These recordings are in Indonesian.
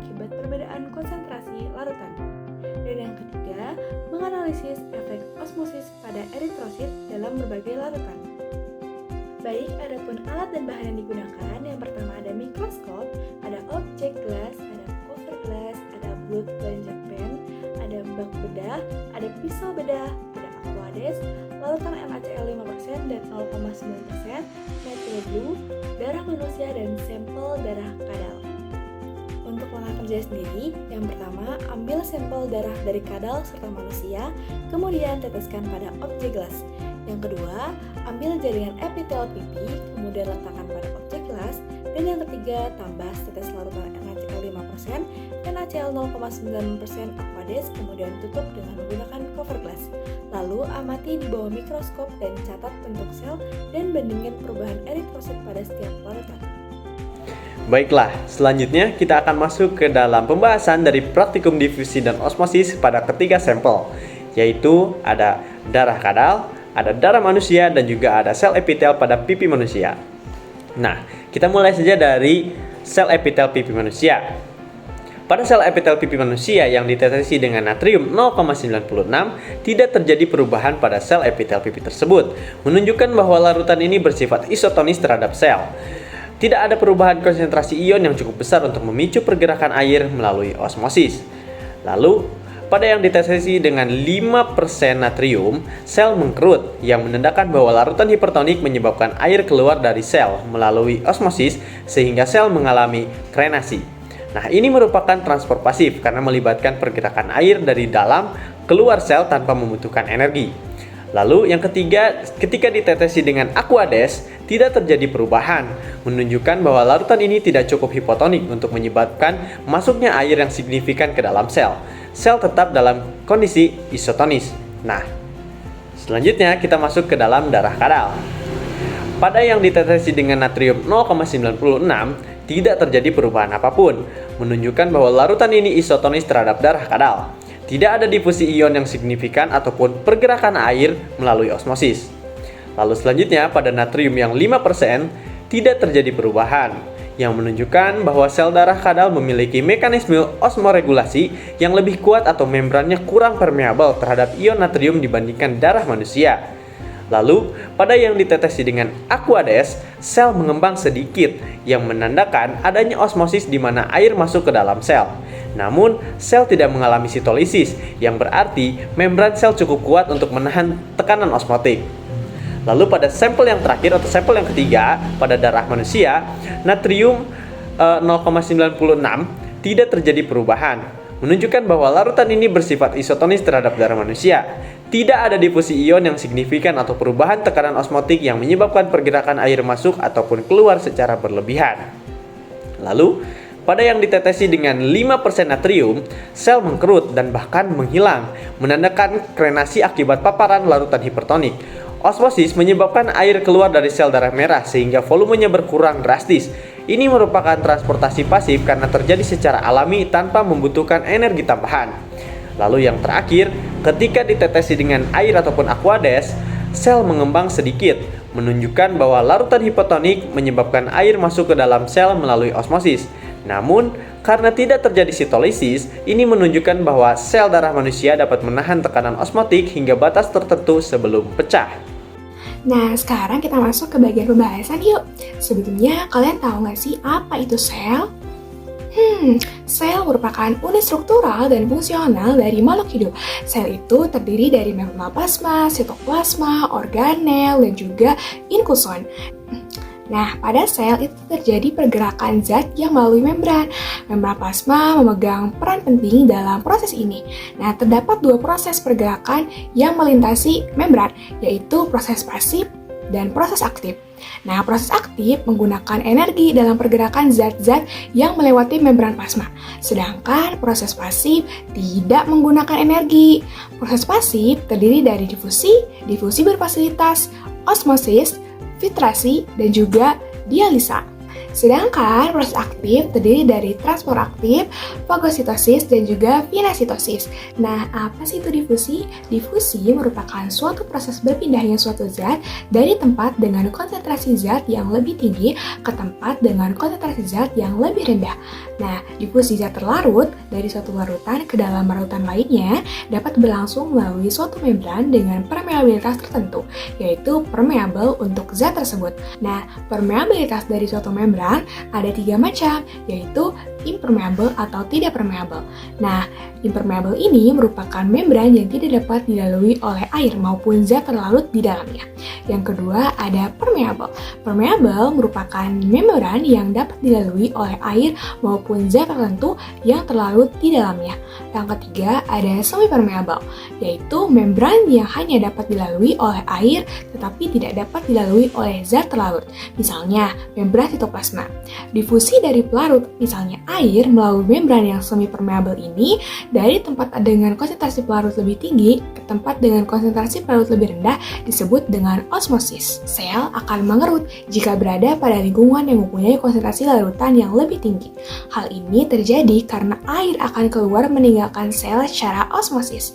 akibat perbedaan konsentrasi larutan. Dan yang ketiga, menganalisis efek osmosis pada eritrosit dalam berbagai larutan. Baik, adapun alat dan bahan yang digunakan, yang pertama ada mikroskop, ada objek glass, ada cover glass, ada blood plunger pen, ada bak bedah, ada pisau bedah, ada aquades, larutan NaCl 5% dan 0,9%, methyl blue, darah manusia dan sampel darah kadal. Untuk langkah kerja sendiri, yang pertama ambil sampel darah dari kadal serta manusia, kemudian teteskan pada objek gelas. Yang kedua, ambil jaringan epitel pipi, kemudian letakkan pada objek gelas. Dan yang ketiga, tambah setetes larutan NaCl 5%, NaCl 0,9% aquades, kemudian tutup dengan menggunakan cover glass. Lalu amati di bawah mikroskop dan catat bentuk sel dan bandingkan perubahan eritrosit pada setiap larutan. Baiklah, selanjutnya kita akan masuk ke dalam pembahasan dari praktikum difusi dan osmosis pada ketiga sampel, yaitu ada darah kadal, ada darah manusia, dan juga ada sel epitel pada pipi manusia. Nah, kita mulai saja dari sel epitel pipi manusia. Pada sel epitel pipi manusia yang ditetesi dengan natrium 0,96, tidak terjadi perubahan pada sel epitel pipi tersebut, menunjukkan bahwa larutan ini bersifat isotonis terhadap sel. Tidak ada perubahan konsentrasi ion yang cukup besar untuk memicu pergerakan air melalui osmosis. Lalu, pada yang ditetesi dengan 5% natrium, sel mengkerut yang menandakan bahwa larutan hipertonik menyebabkan air keluar dari sel melalui osmosis sehingga sel mengalami krenasi. Nah, ini merupakan transport pasif karena melibatkan pergerakan air dari dalam keluar sel tanpa membutuhkan energi. Lalu yang ketiga, ketika ditetesi dengan aquades, tidak terjadi perubahan, menunjukkan bahwa larutan ini tidak cukup hipotonik untuk menyebabkan masuknya air yang signifikan ke dalam sel. Sel tetap dalam kondisi isotonis. Nah, selanjutnya kita masuk ke dalam darah kadal. Pada yang ditetesi dengan natrium 0,96, tidak terjadi perubahan apapun, menunjukkan bahwa larutan ini isotonis terhadap darah kadal. Tidak ada difusi ion yang signifikan ataupun pergerakan air melalui osmosis. Lalu selanjutnya pada natrium yang 5% tidak terjadi perubahan, yang menunjukkan bahwa sel darah kadal memiliki mekanisme osmoregulasi yang lebih kuat atau membrannya kurang permeabel terhadap ion natrium dibandingkan darah manusia. Lalu, pada yang ditetesi dengan aquades, sel mengembang sedikit yang menandakan adanya osmosis di mana air masuk ke dalam sel. Namun, sel tidak mengalami sitolisis, yang berarti membran sel cukup kuat untuk menahan tekanan osmotik. Lalu pada sampel yang terakhir atau sampel yang ketiga, pada darah manusia, natrium 0,96 tidak terjadi perubahan, menunjukkan bahwa larutan ini bersifat isotonis terhadap darah manusia. Tidak ada difusi ion yang signifikan atau perubahan tekanan osmotik yang menyebabkan pergerakan air masuk ataupun keluar secara berlebihan. Lalu, pada yang ditetesi dengan 5% natrium, sel mengkerut dan bahkan menghilang, menandakan krenasi akibat paparan larutan hipertonik. Osmosis menyebabkan air keluar dari sel darah merah sehingga volumenya berkurang drastis. Ini merupakan transportasi pasif karena terjadi secara alami tanpa membutuhkan energi tambahan. Lalu yang terakhir, ketika ditetesi dengan air ataupun aquades, sel mengembang sedikit, menunjukkan bahwa larutan hipotonik menyebabkan air masuk ke dalam sel melalui osmosis. Namun, karena tidak terjadi sitolisis, ini menunjukkan bahwa sel darah manusia dapat menahan tekanan osmotik hingga batas tertentu sebelum pecah. Nah, sekarang kita masuk ke bagian pembahasan yuk. Sebelumnya, kalian tahu nggak sih apa itu sel? Sel merupakan unit struktural dan fungsional dari makhluk hidup. Sel itu terdiri dari membranplasma, sitoplasma, organel, dan juga inkuson. Nah, pada sel itu terjadi pergerakan zat yang melalui membran. Membran plasma memegang peran penting dalam proses ini. Nah, terdapat dua proses pergerakan yang melintasi membran, yaitu proses pasif dan proses aktif. Nah, proses aktif menggunakan energi dalam pergerakan zat-zat yang melewati membran plasma. Sedangkan proses pasif tidak menggunakan energi. Proses pasif terdiri dari difusi berfasilitas, osmosis, filtrasi, dan juga dialisa. Sedangkan proses aktif terdiri dari transport aktif, fagositosis, dan juga pinositosis. Nah, apa sih itu difusi? Difusi merupakan suatu proses berpindahnya suatu zat dari tempat dengan konsentrasi zat yang lebih tinggi ke tempat dengan konsentrasi zat yang lebih rendah. Nah, difusi zat terlarut dari suatu larutan ke dalam larutan lainnya dapat berlangsung melalui suatu membran dengan permeabilitas tertentu, yaitu permeable untuk zat tersebut. Nah, permeabilitas dari suatu membran ada 3 macam, yaitu impermeable atau tidak permeable. Nah, impermeable ini merupakan membran yang tidak dapat dilalui oleh air maupun zat terlarut di dalamnya. Yang kedua ada permeable. Permeable merupakan membran yang dapat dilalui oleh air maupun zat tertentu yang terlarut di dalamnya. Yang ketiga ada semi-permeable, yaitu membran yang hanya dapat dilalui oleh air tetapi tidak dapat dilalui oleh zat terlarut. Misalnya, membran sitoplasma. Difusi dari pelarut, misalnya air, melalui membran yang semi-permeable ini dari tempat dengan konsentrasi pelarut lebih tinggi ke tempat dengan konsentrasi pelarut lebih rendah disebut dengan osmosis. Sel akan mengerut jika berada pada lingkungan yang mempunyai konsentrasi larutan yang lebih tinggi. Hal ini terjadi karena air akan keluar meninggalkan sel secara osmosis.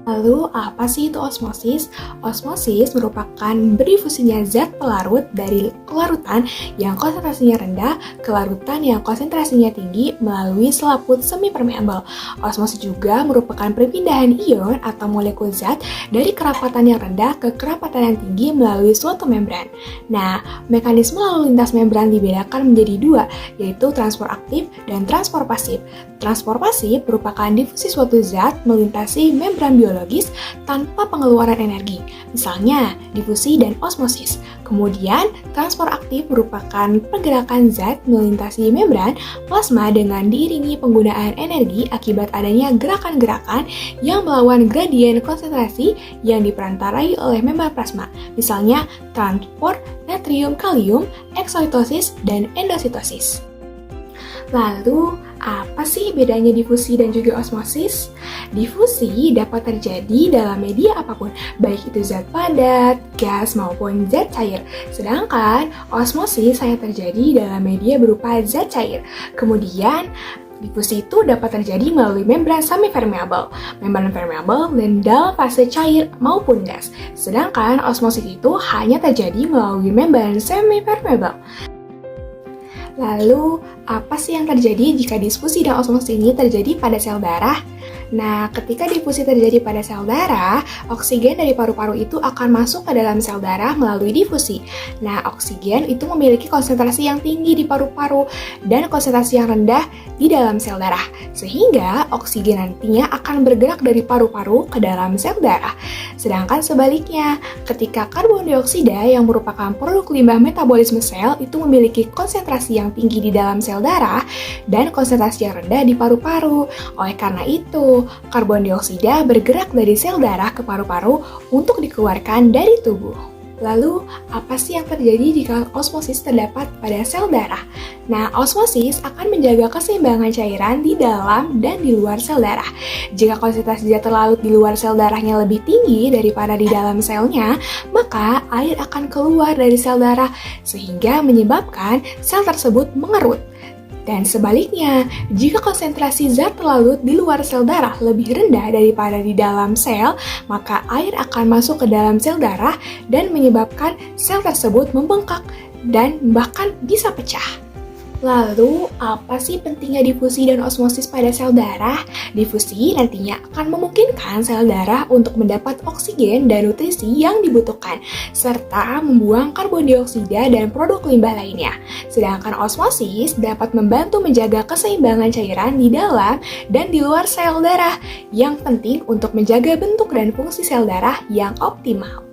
Lalu, apa sih itu osmosis? Osmosis merupakan berdifusinya zat pelarut dari larutan yang konsentrasinya rendah ke larutan yang konsentrasinya tinggi melalui selaput semi-permeable. Osmosis juga merupakan perpindahan ion atau molekul zat dari kerapatan yang rendah ke kerapatan yang tinggi melalui suatu membran. Nah, mekanisme lalu lintas membran dibedakan menjadi 2, yaitu transport aktif dan transport pasif. Transport pasif merupakan difusi suatu zat melintasi membran biologis tanpa pengeluaran energi, misalnya difusi dan osmosis. Kemudian, transport aktif merupakan pergerakan zat melintasi membran plasma dengan diiringi penggunaan energi akibat adanya gerakan-gerakan yang melawan gradien konsentrasi yang diperantarai oleh membran plasma, misalnya transport natrium-kalium, eksositosis, dan endositosis. Lalu, apa sih bedanya difusi dan juga osmosis? Difusi dapat terjadi dalam media apapun, baik itu zat padat, gas, maupun zat cair. Sedangkan osmosis hanya terjadi dalam media berupa zat cair. Kemudian, difusi itu dapat terjadi melalui membran semi-permeable, membran permeable, dan dalam fase cair maupun gas. Sedangkan osmosis itu hanya terjadi melalui membran semi-permeable. Lalu, apa sih yang terjadi jika difusi dan osmosis ini terjadi pada sel darah? Nah, ketika difusi terjadi pada sel darah, oksigen dari paru-paru itu akan masuk ke dalam sel darah melalui difusi. Nah, oksigen itu memiliki konsentrasi yang tinggi di paru-paru dan konsentrasi yang rendah di dalam sel darah. Sehingga oksigen nantinya akan bergerak dari paru-paru ke dalam sel darah. Sedangkan sebaliknya, ketika karbon dioksida yang merupakan produk limbah metabolisme sel itu memiliki konsentrasi yang tinggi di dalam sel darah dan konsentrasi yang rendah di paru-paru. Oleh karena itu, karbon dioksida bergerak dari sel darah ke paru-paru untuk dikeluarkan dari tubuh. Lalu, apa sih yang terjadi jika osmosis terdapat pada sel darah? Nah, osmosis akan menjaga keseimbangan cairan di dalam dan di luar sel darah. Jika konsentrasi zat terlarut di luar sel darahnya lebih tinggi daripada di dalam selnya, maka air akan keluar dari sel darah, sehingga menyebabkan sel tersebut mengerut. Dan sebaliknya, jika konsentrasi zat terlarut di luar sel darah lebih rendah daripada di dalam sel, maka air akan masuk ke dalam sel darah dan menyebabkan sel tersebut membengkak dan bahkan bisa pecah. Lalu, apa sih pentingnya difusi dan osmosis pada sel darah? Difusi nantinya akan memungkinkan sel darah untuk mendapat oksigen dan nutrisi yang dibutuhkan, serta membuang karbon dioksida dan produk limbah lainnya. Sedangkan osmosis dapat membantu menjaga keseimbangan cairan di dalam dan di luar sel darah, yang penting untuk menjaga bentuk dan fungsi sel darah yang optimal.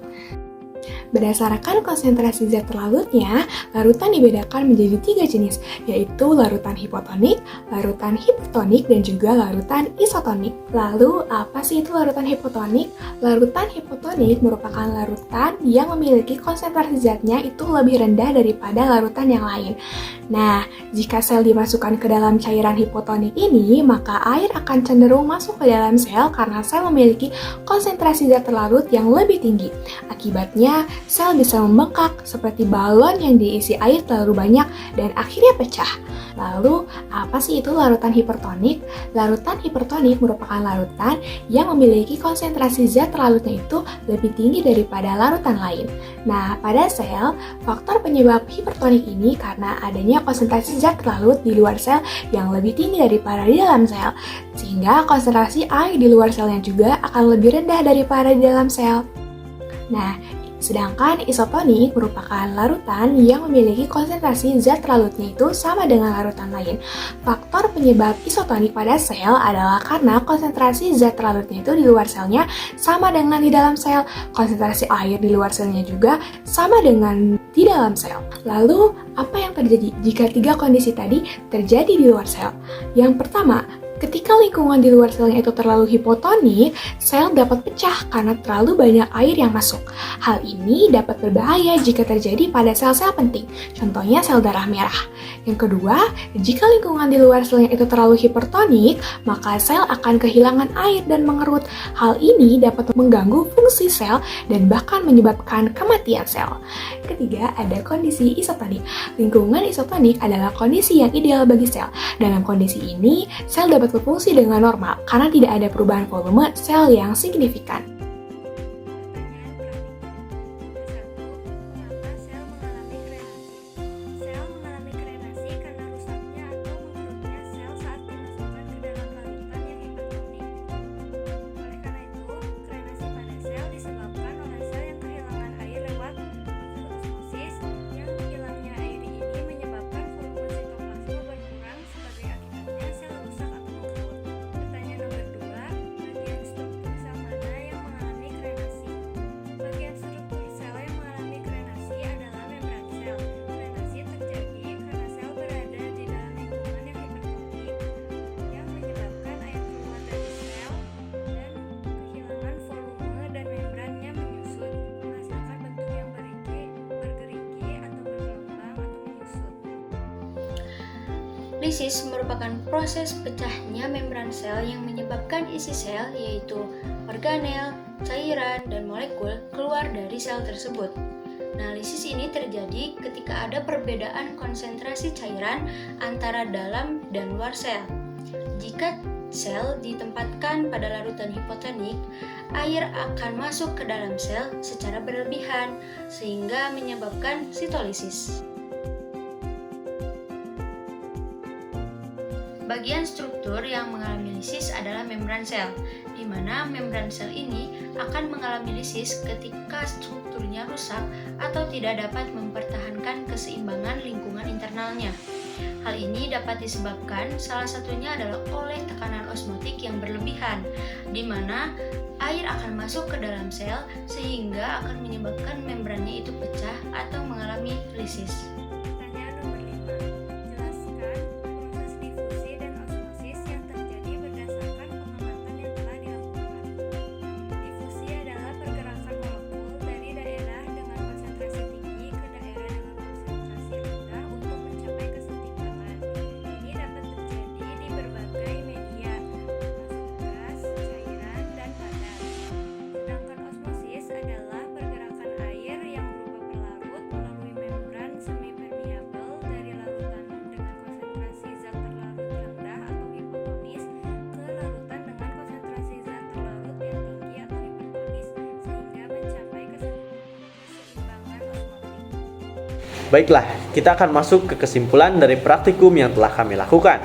Berdasarkan konsentrasi zat terlarutnya, larutan dibedakan menjadi 3 jenis, yaitu larutan hipotonik, larutan hipertonik, dan juga larutan isotonik. Lalu, apa sih itu larutan hipotonik? Larutan hipotonik merupakan larutan yang memiliki konsentrasi zatnya itu lebih rendah daripada larutan yang lain. Nah, jika sel dimasukkan ke dalam cairan hipotonik ini, maka air akan cenderung masuk ke dalam sel karena sel memiliki konsentrasi zat terlarut yang lebih tinggi. Akibatnya, sel bisa membengkak seperti balon yang diisi air terlalu banyak dan akhirnya pecah. Lalu, apa sih itu larutan hipertonik? Larutan hipertonik merupakan larutan yang memiliki konsentrasi zat terlarutnya itu lebih tinggi daripada larutan lain. Nah, pada sel, faktor penyebab hipertonik ini karena adanya konsentrasi zat terlarut di luar sel yang lebih tinggi daripada di dalam sel, sehingga konsentrasi air di luar selnya juga akan lebih rendah daripada di dalam sel. Nah, sedangkan isotonik merupakan larutan yang memiliki konsentrasi zat terlarutnya itu sama dengan larutan lain. Faktor penyebab isotonik pada sel adalah karena konsentrasi zat terlarutnya itu di luar selnya sama dengan di dalam sel. Konsentrasi air di luar selnya juga sama dengan di dalam sel. Lalu, apa yang terjadi jika tiga kondisi tadi terjadi di luar sel? Yang pertama, ketika lingkungan di luar selnya itu terlalu hipotonik, sel dapat pecah karena terlalu banyak air yang masuk. Hal ini dapat berbahaya jika terjadi pada sel-sel penting, contohnya sel darah merah. Yang kedua, jika lingkungan di luar selnya itu terlalu hipertonik, maka sel akan kehilangan air dan mengerut. Hal ini dapat mengganggu fungsi sel dan bahkan menyebabkan kematian sel. Ketiga, ada kondisi isotonik. Lingkungan isotonik adalah kondisi yang ideal bagi sel. Dalam kondisi ini, sel dapat berfungsi dengan normal karena tidak ada perubahan volume sel yang signifikan. Lisis merupakan proses pecahnya membran sel yang menyebabkan isi sel, yaitu organel, cairan, dan molekul keluar dari sel tersebut. Nah, lisis ini terjadi ketika ada perbedaan konsentrasi cairan antara dalam dan luar sel. Jika sel ditempatkan pada larutan hipotonik, air akan masuk ke dalam sel secara berlebihan, sehingga menyebabkan sitolisis. Bagian struktur yang mengalami lisis adalah membran sel, di mana membran sel ini akan mengalami lisis ketika strukturnya rusak atau tidak dapat mempertahankan keseimbangan lingkungan internalnya. Hal ini dapat disebabkan salah satunya adalah oleh tekanan osmotik yang berlebihan, di mana air akan masuk ke dalam sel sehingga akan menyebabkan membrannya itu pecah atau mengalami lisis. Baiklah, kita akan masuk ke kesimpulan dari praktikum yang telah kami lakukan.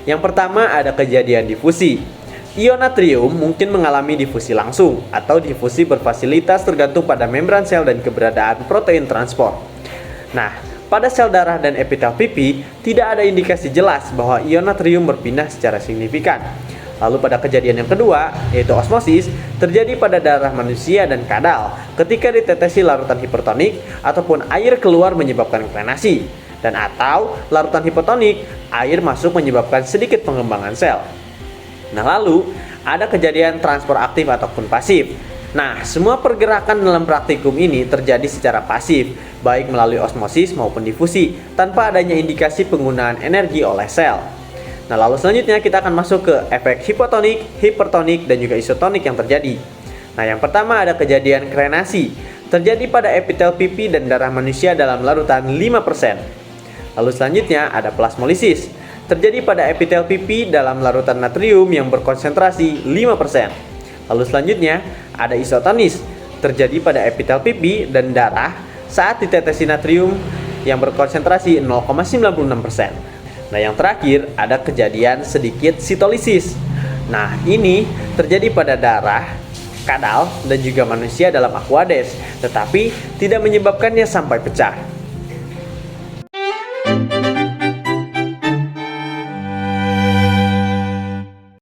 Yang pertama ada kejadian difusi. Ion natrium mungkin mengalami difusi langsung atau difusi berfasilitas tergantung pada membran sel dan keberadaan protein transport. Nah, pada sel darah dan epitel pipi tidak ada indikasi jelas bahwa ion natrium berpindah secara signifikan. Lalu pada kejadian yang kedua, yaitu osmosis, terjadi pada darah manusia dan kadal ketika ditetesi larutan hipertonik ataupun air keluar menyebabkan krenasi, dan atau larutan hipotonik, air masuk menyebabkan sedikit pengembangan sel. Nah, lalu ada kejadian transport aktif ataupun pasif. Nah, semua pergerakan dalam praktikum ini terjadi secara pasif, baik melalui osmosis maupun difusi, tanpa adanya indikasi penggunaan energi oleh sel. Nah, lalu selanjutnya kita akan masuk ke efek hipotonik, hipertonik, dan juga isotonik yang terjadi. Nah, yang pertama ada kejadian krenasi. terjadi pada epitel pipi dan darah manusia dalam larutan 5%. Lalu selanjutnya ada plasmolisis, terjadi pada epitel pipi dalam larutan natrium yang berkonsentrasi 5%. Lalu selanjutnya ada isotonis, terjadi pada epitel pipi dan darah saat ditetesi natrium yang berkonsentrasi 0,96%. Nah, yang terakhir ada kejadian sedikit sitolisis. Nah, ini terjadi pada darah, kadal, dan juga manusia dalam Aquades, tetapi tidak menyebabkannya sampai pecah.